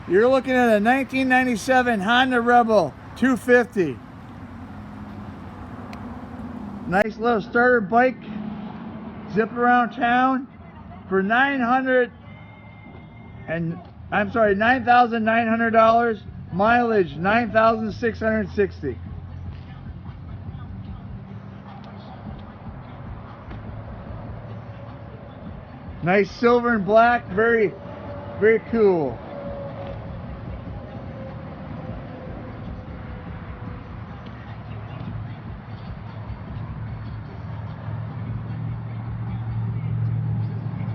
You're looking at a 1997 Honda Rebel 250. Nice little starter bike. Zip around town for $9,900. Mileage 9,660. Nice silver and black, very, very cool.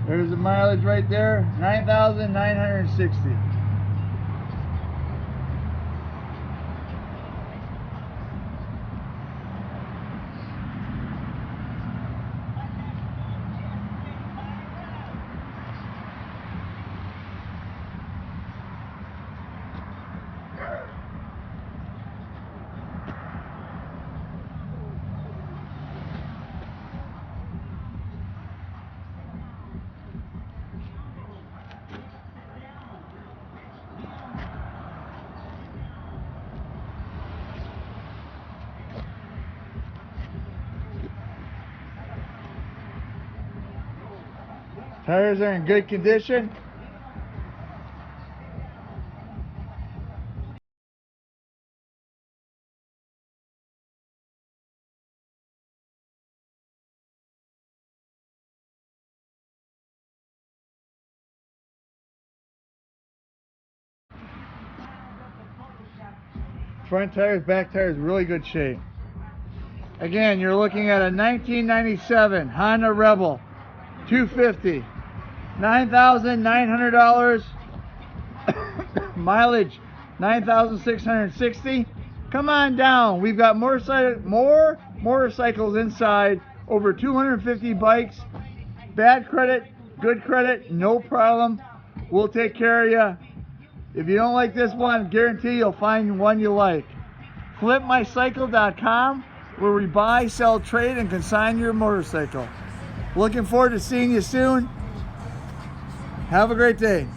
There's the mileage right there, 9,960. Tires are in good condition. Front tires, back tires, really good shape. Again, you're looking at a 1997 Honda Rebel 250. $9,900. Mileage 9,660. Come on down. We've got more motorcycles inside. Over 250 bikes. Bad credit, good credit, no problem. We'll take care of you. If you don't like this one, guarantee you'll find one you like. FlipMyCycle.com, where we buy, sell, trade, and consign your motorcycle. Looking forward to seeing you soon. Have a great day.